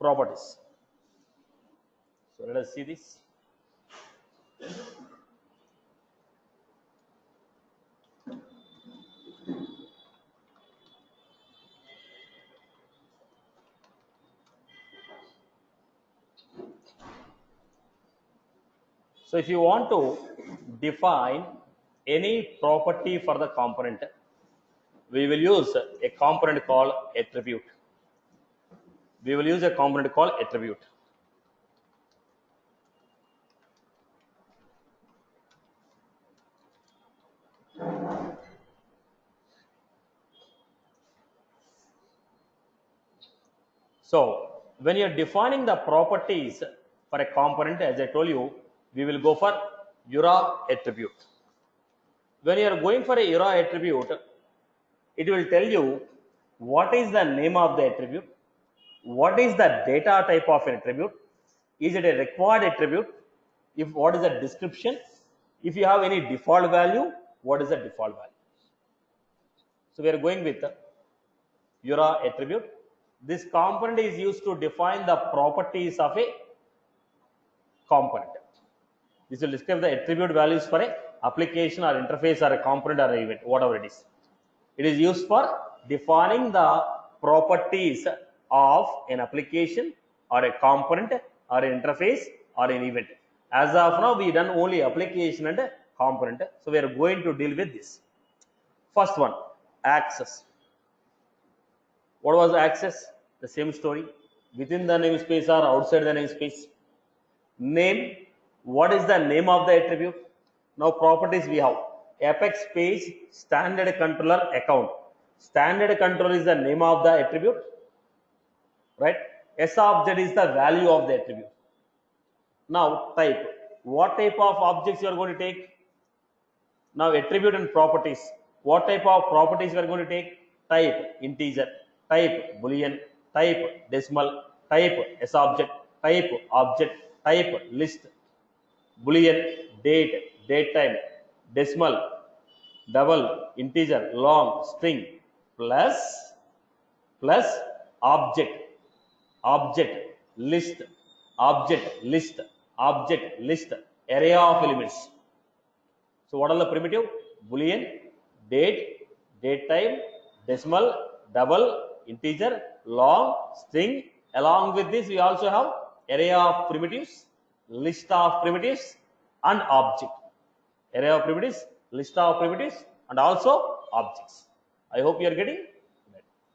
properties. So let us see this. So if you want to define any property for the component, we will use a component called attribute. We will use a component called attribute. So when you are defining the properties for a component, as I told you, we will go for URA attribute. When you are going for a URA attribute, it will tell you what is the name of the attribute, what is the data type of an attribute, is it a required attribute, if what is the description, if you have any default value, what is the default value. So we are going with URA attribute. This component is used to define the properties of a component. This will describe the attribute values for a application or interface or a component or an event, whatever it is. It is used for defining the properties of an application or a component or an interface or an event. As of now, we done only application and component. So we are going to deal with this. First one, access. What was access? The same story. Within the namespace or outside the namespace. Name. What is the name of the attribute? Now properties we have. Apex page standard controller account. Standard controller is the name of the attribute, right? S object is the value of the attribute. Now type. What type of objects you are going to take? Now attribute and properties. What type of properties we are going to take? Type integer, type boolean, type decimal, type S object, type object, type list, boolean, date time, decimal, double, integer, long, string, plus object, list, array of elements. So what are the primitive? Boolean, date time, decimal, double, integer, long, string. Along with this, we also have array of primitives, list of primitives, and object. Array of primitives, list of primitives, and also objects. I hope you are getting it.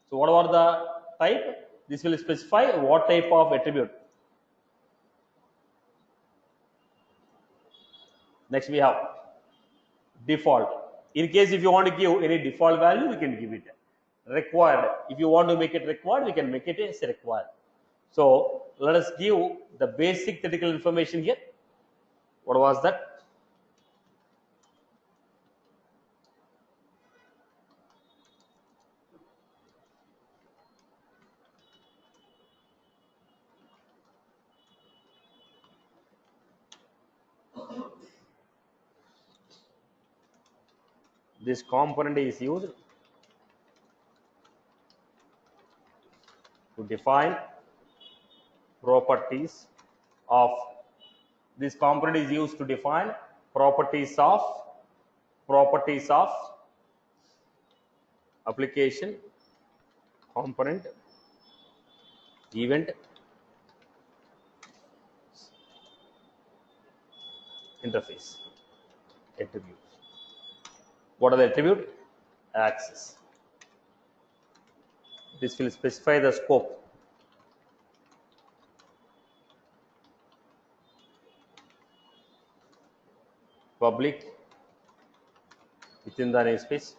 So what are the type? This will specify what type of attribute. Next we have default. In case if you want to give any default value, we can give it. Required. If you want to make it required, we can make it as required. So let us give the basic technical information here. What was that? This component is used to define properties of this component is used to define properties of application, component, event, interface, attributes. What are the attribute? Access. This will specify the scope. Public within the namespace,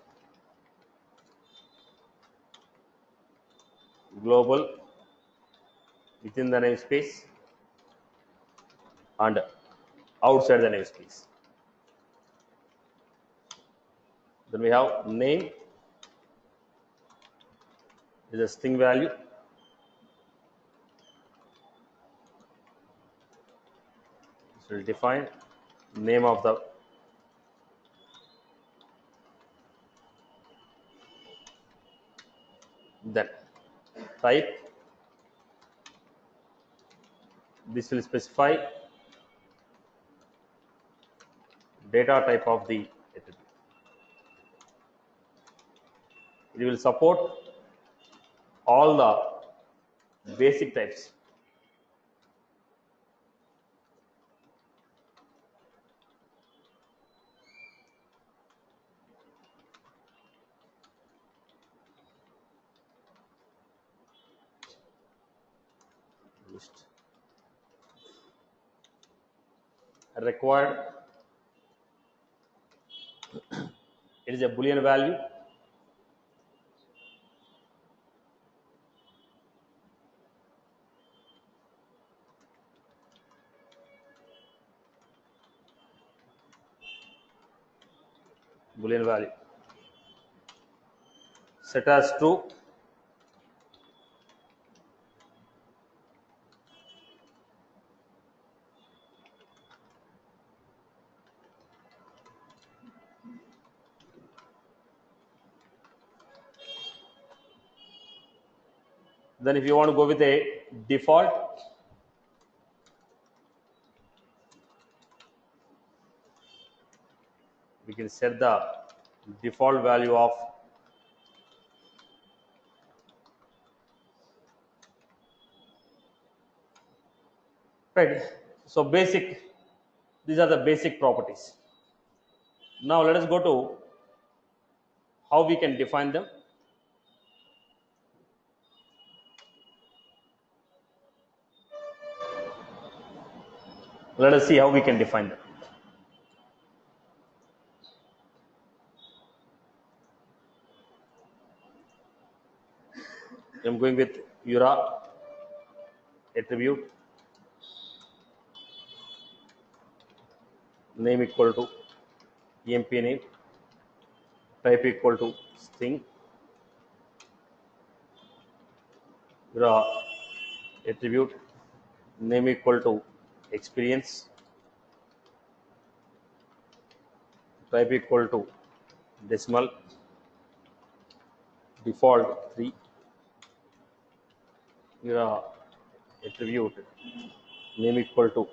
global within the namespace, and outside the namespace. Then we have name is a string value. This will define name of the then type This will specify data type of the attribute. It will support all the basic types. List. Required, it is a boolean value. Boolean value set as true. Then if you want to go with a default, we can set the default value of right. So basic, these are the basic properties. Now let us go to how we can define them. Let us see how we can define them. I'm going with URA attribute, name equal to emp name, type equal to string, URA attribute, name equal to experience, type equal to decimal, default 3, URA attribute, name equal to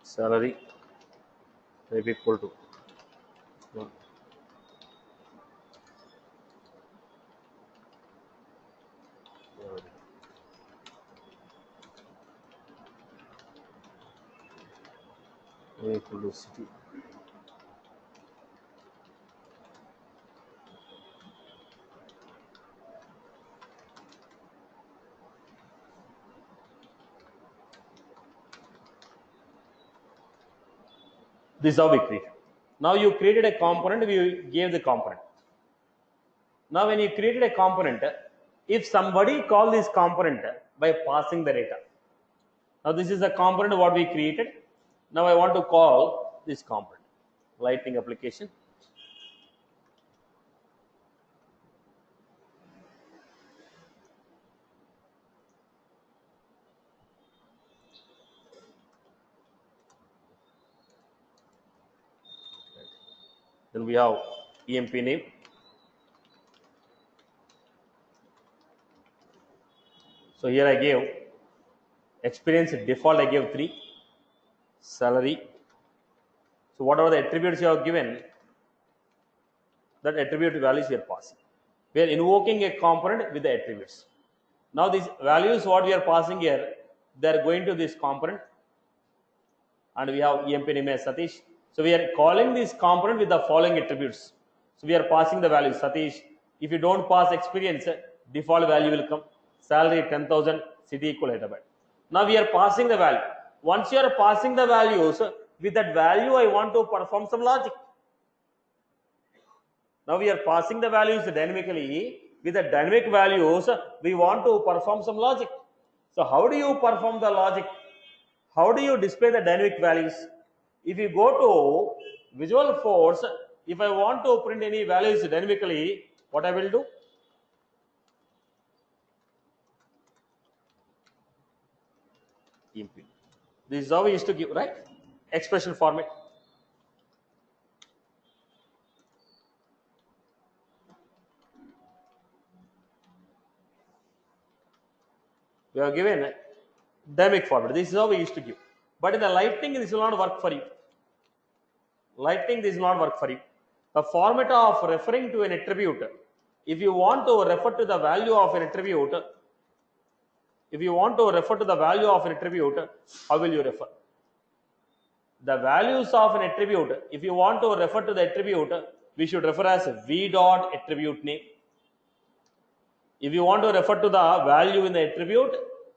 salary, type equal to 1. Name equal to city. This is how we create. Now you created a component, we gave the component. Now when you created a component, if somebody call this component by passing the data. Now this is a component what we created. Now I want to call this component. Lightning application. Then we have emp name. So here I gave experience default, I gave 3, salary. So whatever the attributes you have given, that attribute values we are passing. We are invoking a component with the attributes. Now these values what we are passing here, they are going to this component, and we have emp name as Satish. So we are calling this component with the following attributes. So we are passing the value Satish. If you don't pass experience, default value will come. Salary 10,000, city equal Hyderabad. Now we are passing the value. Once you are passing the values, with that value I want to perform some logic. Now we are passing the values dynamically. With the dynamic values, we want to perform some logic. So how do you perform the logic? How do you display the dynamic values? If you go to Visual Force, if I want to print any values dynamically, what I will do? Emp. This is how we used to give, right? Expression format. We have given Dynamic format. This is how we used to give. But in the Lightning, this will not work for you. Lightning, this will not work for you. The format of referring to an attribute. If you want to refer to the value of an attribute, how will you refer? The values of an attribute, if you want to refer to the attribute, we should refer as v dot attribute name. If you want to refer to the value in the attribute,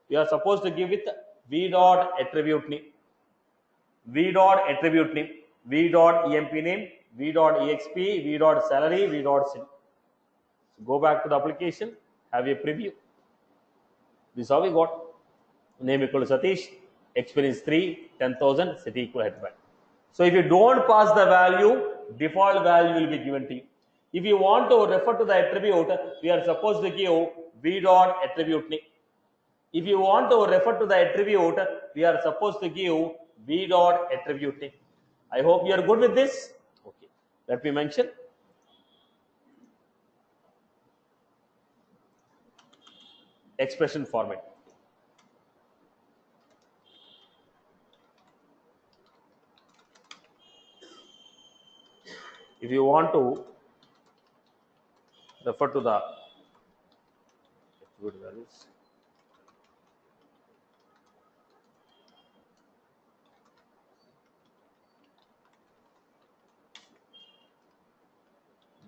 you are supposed to give it v dot attribute name, v dot attribute name, v dot emp name, v dot exp, v dot salary, v dot city. So go back to the application, have a preview. This is how we got. Name equal to Satish, experience 3, 10,000, city equal Hyderabad. So if you don't pass the value, default value will be given to you. If you want to refer to the attribute, we are supposed to give v dot attribute name. If you want to refer to the attribute, we are supposed to give v dot attribute name. I hope you are good with this. Okay. Let me mention. Expression format. If you want to refer to the attribute values,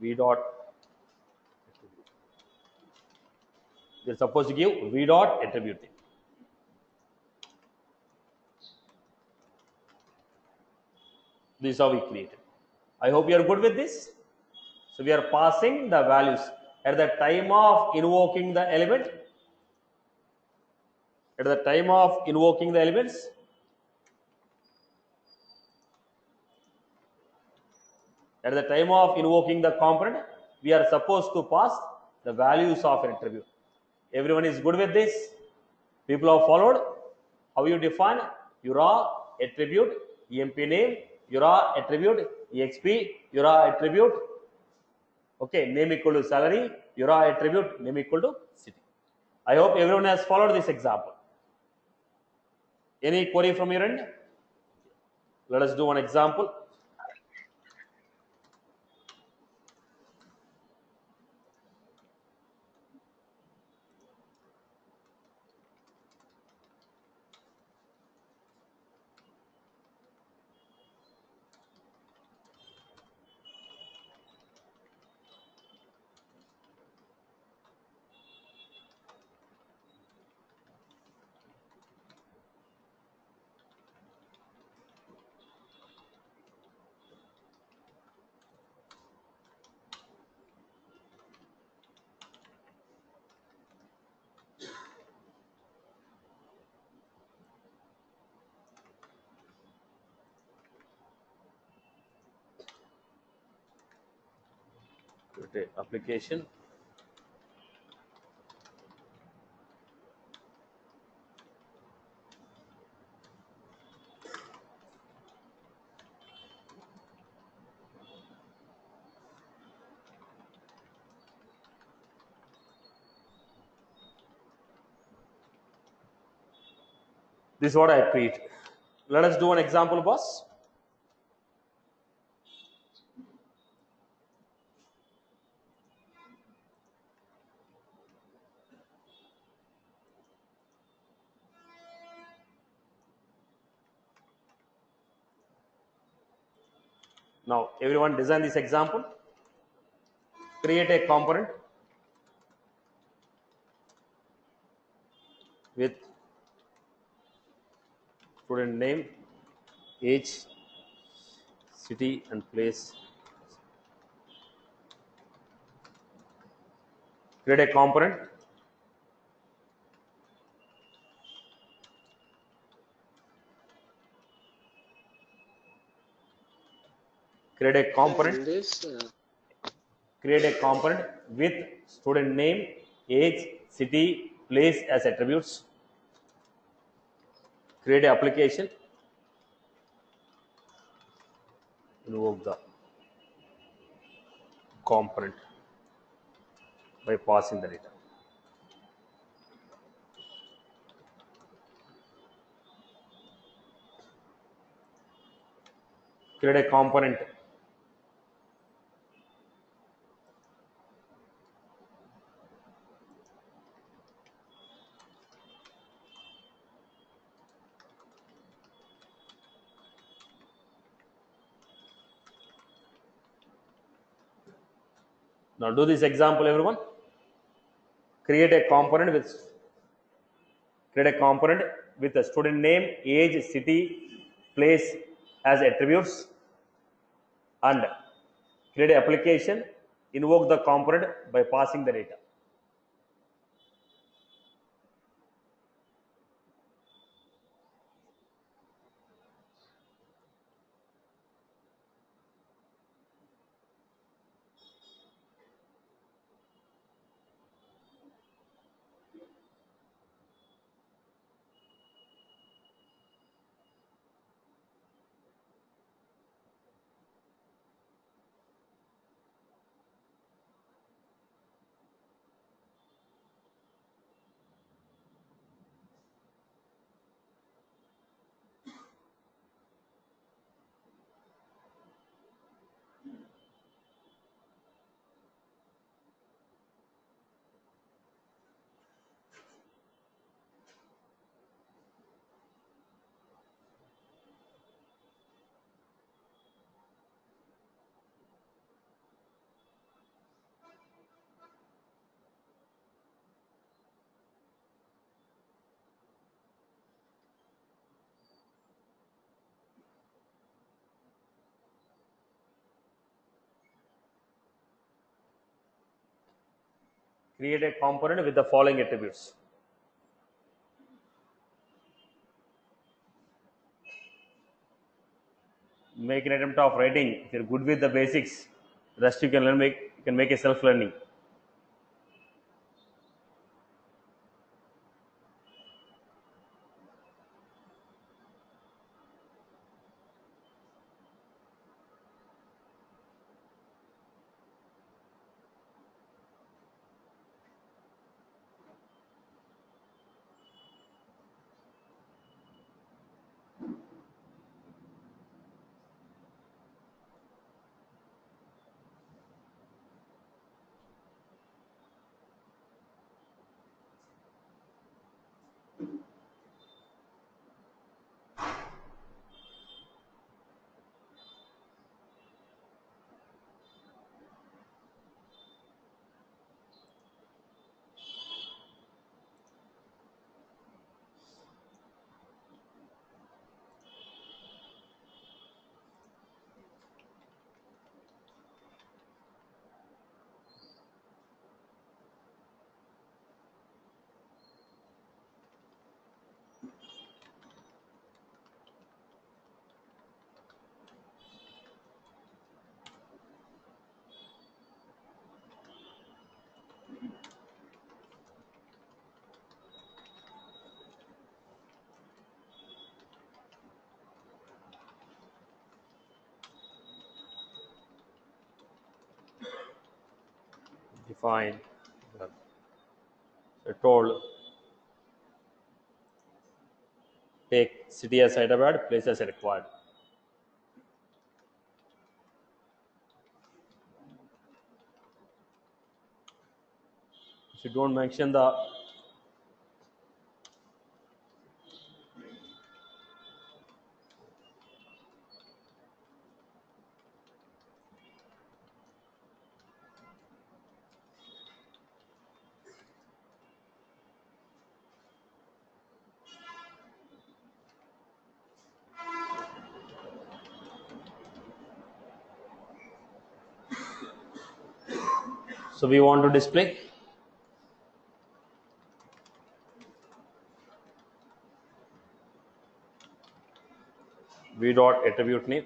v dot, we are supposed to give v dot attribute name. This is how we created. I hope you are good with this. So we are passing the values at the time of invoking the element. At the time of invoking the elements, at the time of invoking the component, we are supposed to pass the values of an attribute. Everyone is good with this? People have followed how you define URA attribute, emp name, URA attribute, exp, URA attribute. Okay, name equal to salary, URA attribute, name equal to city. I hope everyone has followed this example. Any query from your end? Let us do one example. Application. This is what I create. Let us do an example, boss. Now, everyone design this example. Create a component with student name, age, city and place. Create a component. Create a component. Create a component with student name, age, city, place as attributes. Create an application. Invoke the component by passing the data. create a component. Now do this example, everyone. Create a component with a student name, age, city, place as attributes, and create an application. Invoke the component by passing the data. Create a component with the following attributes. Make an attempt of writing. If you're good with the basics, rest you can learn. You can make a self-learning. Define. So told take city as Hyderabad, place as required. If you don't mention the so we want to display v dot attribute name.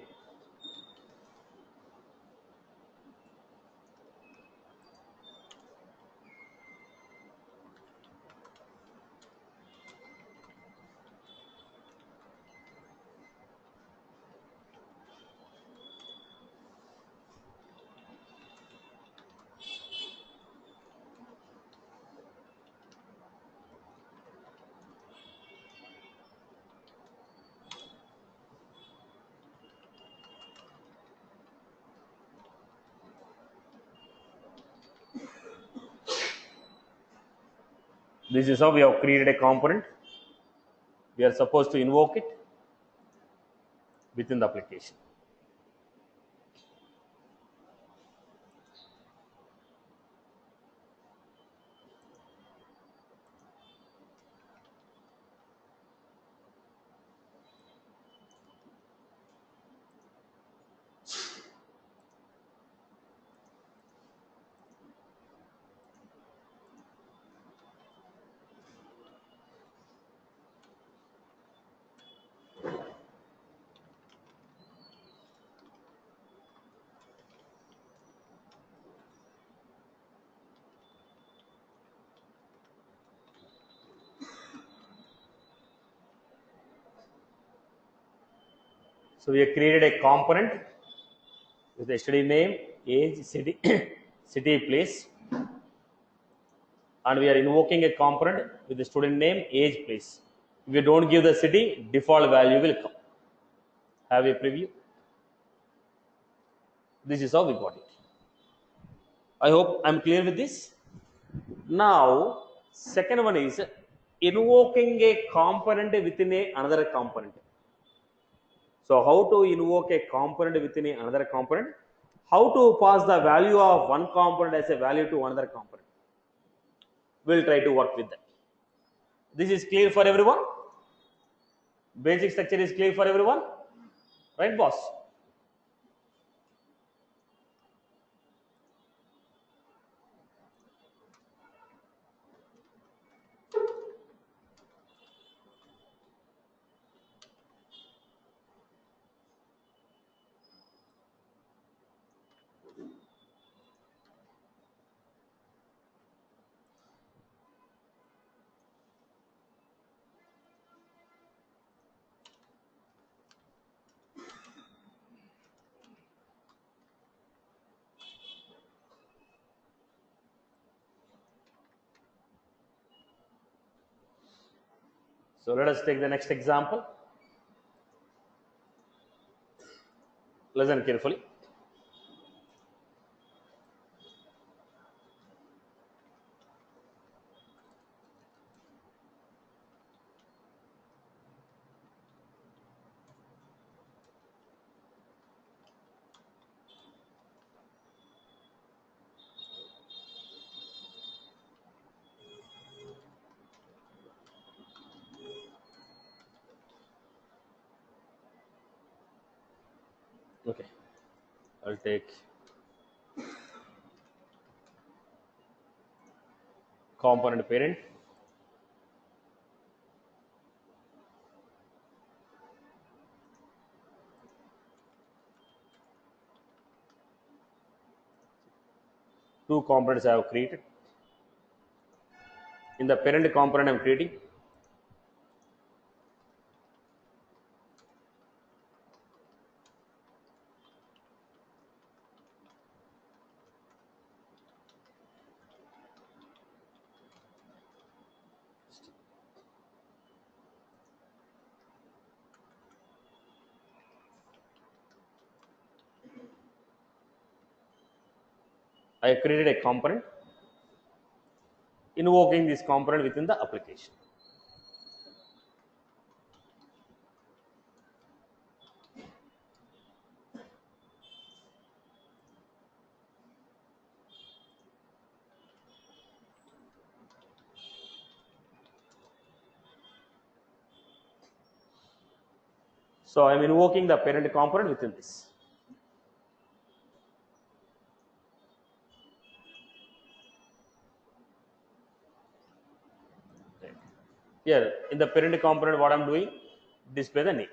This is how we have created a component. We are supposed to invoke it within the application. So we have created a component with the study name, age, city, city, place, and we are invoking a component with the student name, age, place. If you don't give the city, default value will come. Have a preview. This is how we got it. I hope I'm clear with this. Now, second one is invoking a component within another component. So, how to invoke a component within another component? How to pass the value of one component as a value to another component? We'll try to work with that. This is clear for everyone? Basic structure is clear for everyone? Right, boss? So, let us take the next example. Listen carefully. Okay, I'll take component parent. Two components I have created. In the parent component I am creating I have created a component invoking this component within the application. So I am invoking the parent component within this. Here in the parent component, what I am doing, display the name.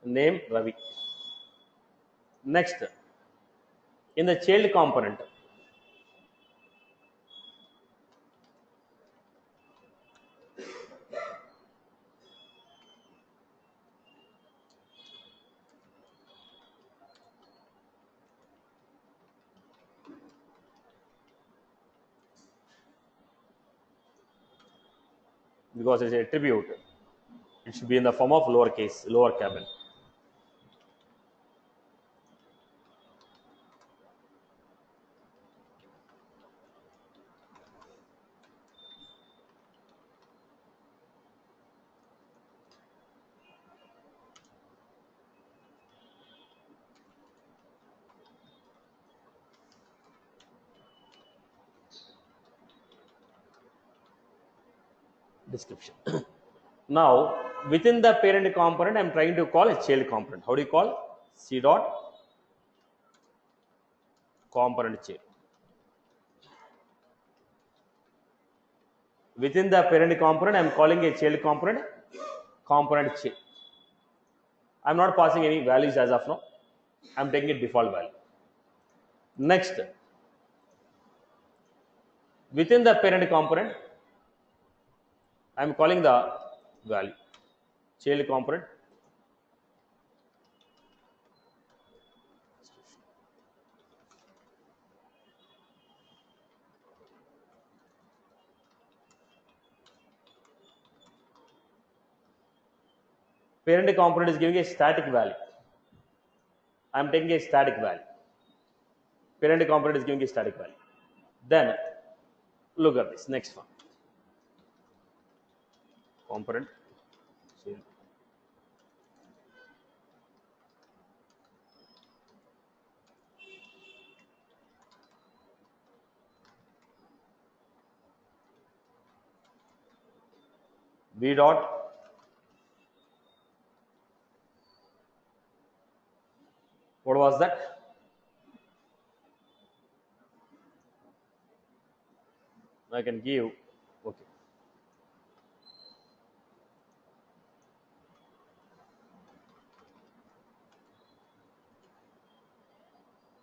Name Ravi. Next, in the child component, because it's an attribute. It should be in the form of lowercase, lower cabin. Description. Now, within the parent component, I'm trying to call a child component. How do you call? C dot component child. Within the parent component, I'm calling a child component child. I'm not passing any values as of now. I'm taking a default value. Next, within the parent component, I'm calling the value child component. Parent component is giving a static value. I'm taking a static value. Parent component is giving a static value. Then look at this next one. Component child. V dot what was that? I can give okay.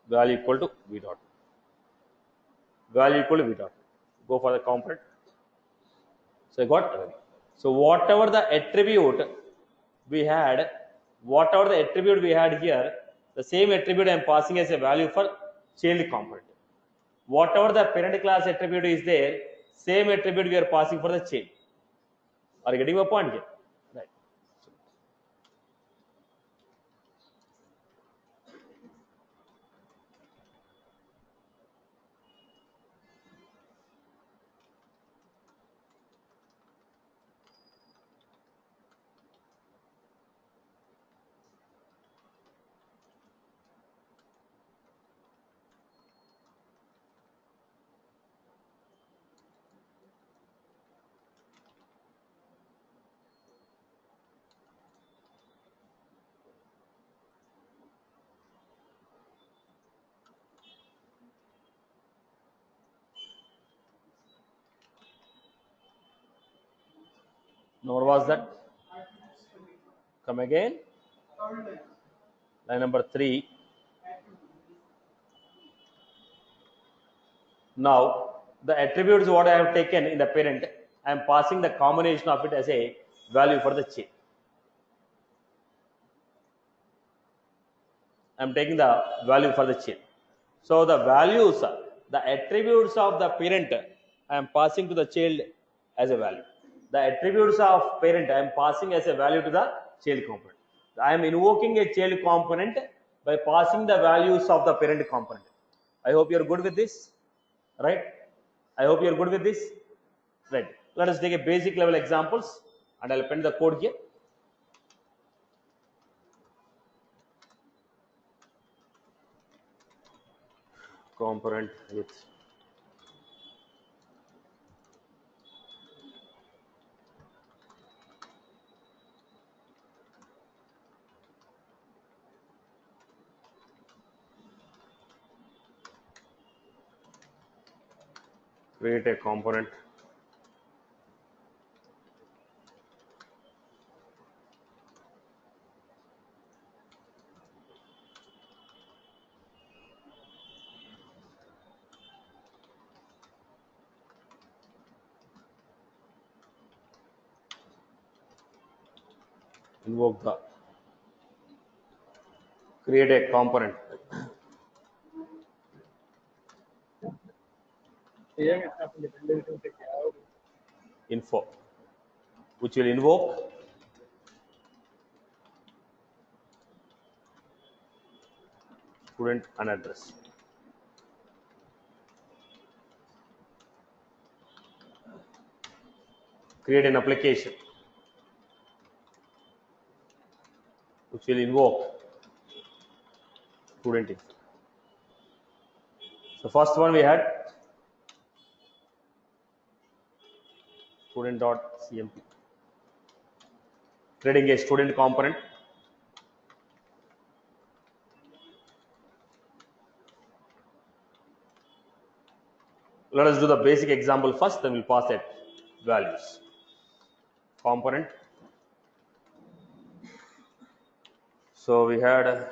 Value equal to V dot. Value equal to V dot. Go for the component. So I got value. So whatever the attribute we had, here, the same attribute I am passing as a value for child component. Whatever the parent class attribute is there, same attribute we are passing for the child. Are you getting my point here? Right. Now what was that? Come again. Line number 3. Now the attributes what I have taken in the parent, I am passing the combination of it as a value for the child. I am taking the value for the child. So the values, the attributes of the parent, I am passing to the child as a value. The attributes of parent I am passing as a value to the child component. I am invoking a child component by passing the values of the parent component. I hope you are good with this, right? I hope you are good with this, right? Let us take a basic level examples, and I'll append the code here. Component with create a component invoke the create a component info which will invoke student and address. Create an application which will invoke student info. So first one we had student.cmp, creating a student component. Let us do the basic example first, then we'll pass it values. Component. So we had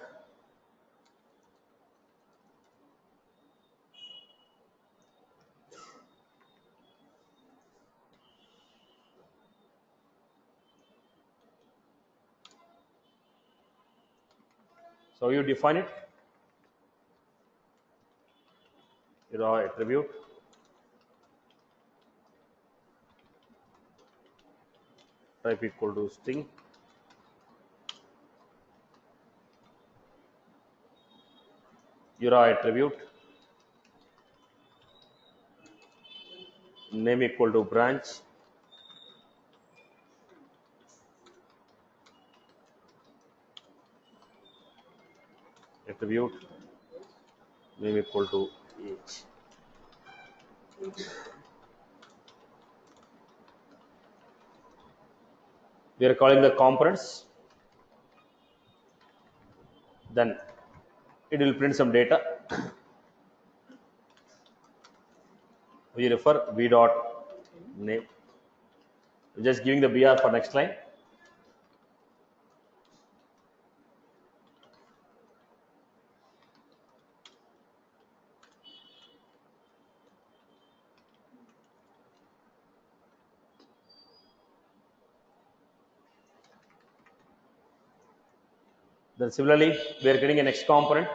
so you define it, raw attribute, type equal to string, raw attribute, name equal to branch, attribute, name equal to age. We are calling the components, then it will print some data. We refer v dot name, just giving the br for next line. Then similarly we are getting a next component.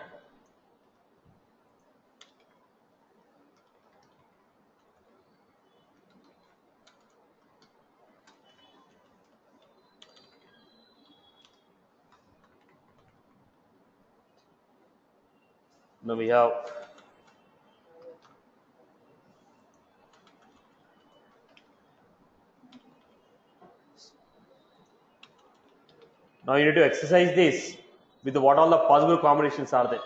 Now we have now you need to exercise this with what all the possible combinations are there.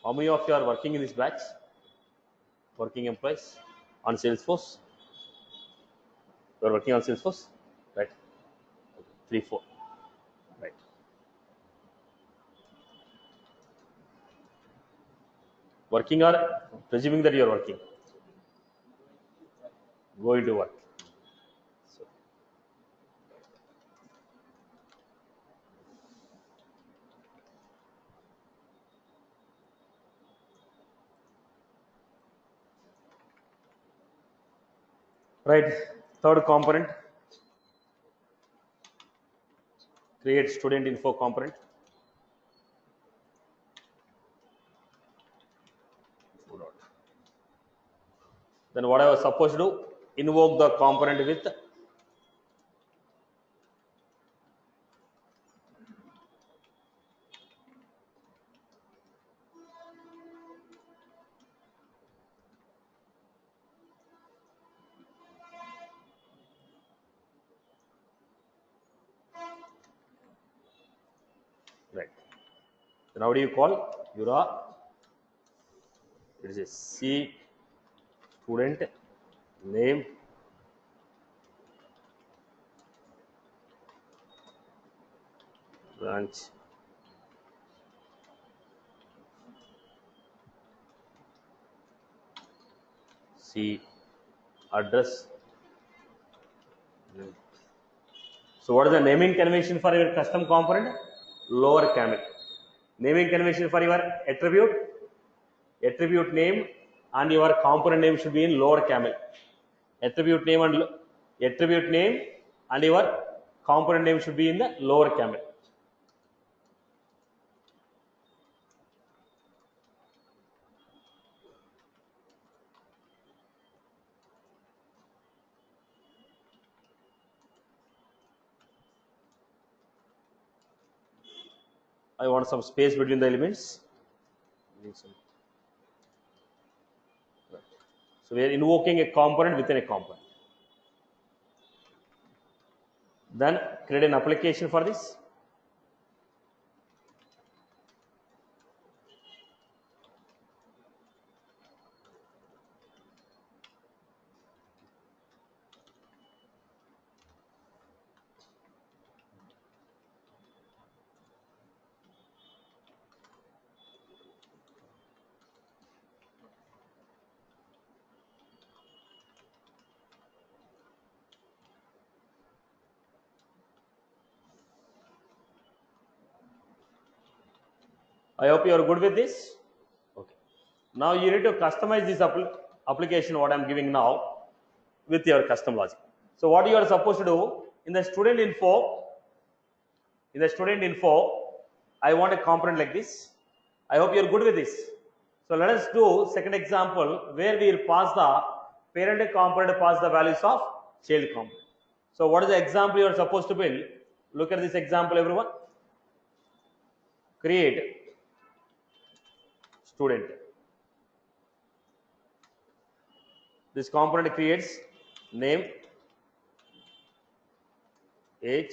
How many of you are working in this batch? Working employees on Salesforce? You are working on Salesforce, right? 3, 4, right? Working or presuming that you are working? Going to work. So, right. Third component, create student info component. Then what I was supposed to do, invoke the component with right. Then how do you call Yura? It is a C student name branch C address. So what is the naming convention for your custom component? Lower camel. Naming convention for your attribute name and your component name should be in lower camel. Attribute name and your component name should be in the lower camel. I want some space between the elements. So we are invoking a component within a component. Then create an application for this. I hope you are good with this. Okay. Now you need to customize this application what I am giving now with your custom logic. So what you are supposed to do in the student info, I want a component like this. I hope you are good with this. So let us do second example where we will pass the parent component pass the values of child component. So what is the example you are supposed to build? Look at this example, everyone. Create student. This component creates name, age,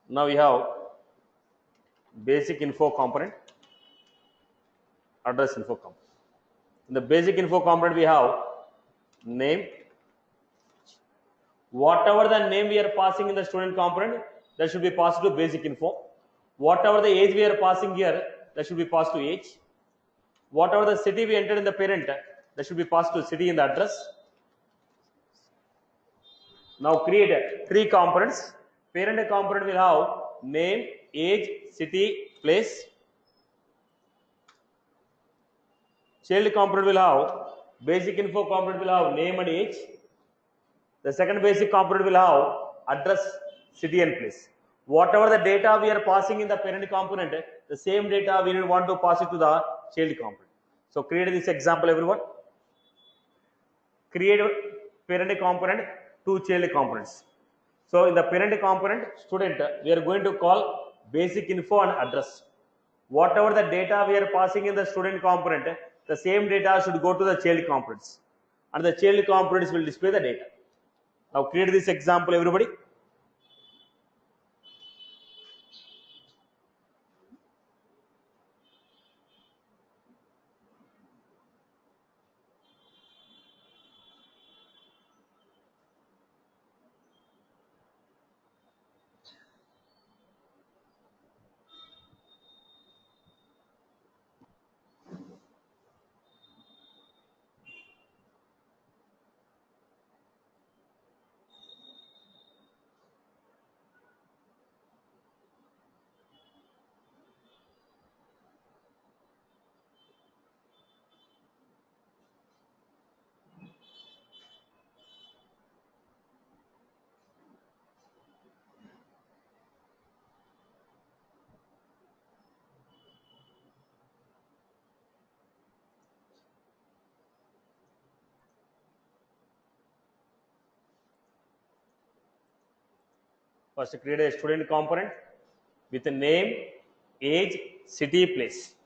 now we have basic info component, address info component. In the basic info component we have name. Whatever the name we are passing in the student component, that should be passed to basic info. Whatever the age we are passing here, that should be passed to age. Whatever the city we entered in the parent, that should be passed to city in the address. Now create three components. Parent component will have name, age, city, place. Child component will have basic info component will have name and age. The second basic component will have address, city and place. Whatever the data we are passing in the parent component, the same data we want to pass it to the child component. So create this example, everyone. Create parent component, two child components. So in the parent component student, we are going to call basic info and address. Whatever the data we are passing in the student component, the same data should go to the child components, and the child components will display the data. Now create this example, everybody. First create a student component with a name, age, city, place.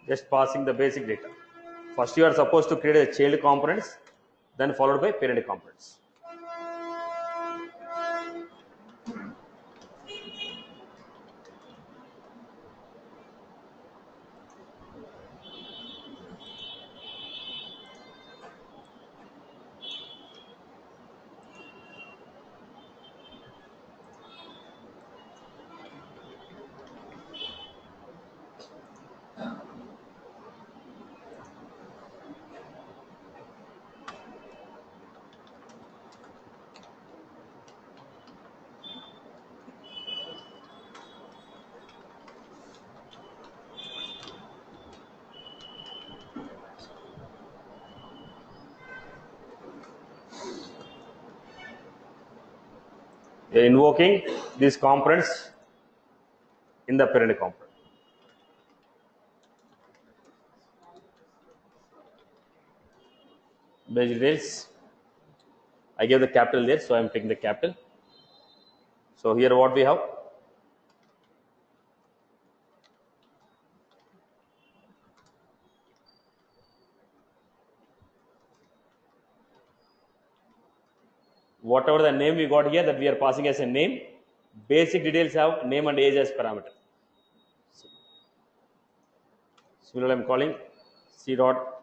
Just passing the basic data. First you are supposed to create a child components, then followed by parent components. We are invoking these components in the parent component. Basic details. I gave the capital there, so I am taking the capital. So here what we have. Whatever the name we got here, that we are passing as a name. Basic details have name and age as parameter. Similarly, I am calling C dot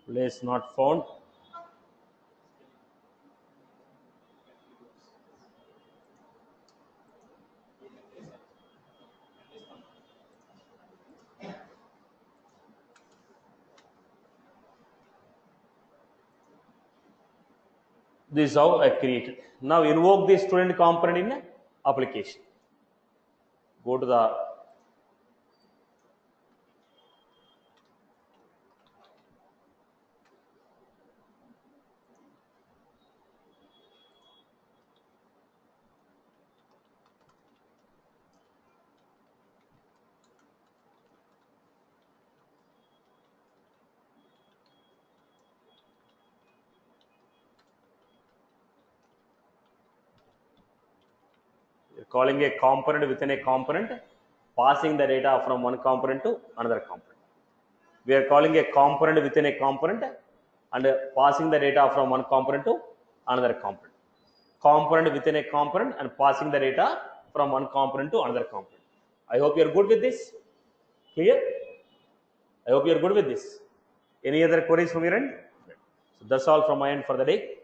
place not found. This is how I created. Now invoke the student component in application. Go to the calling a component within a component, passing the data from one component to another component. We are calling a component within a component and passing the data from one component to another component. Component within a component and passing the data from one component to another component. I hope you are good with this. Clear? I hope you are good with this. Any other queries from your end? So that's all from my end for the day.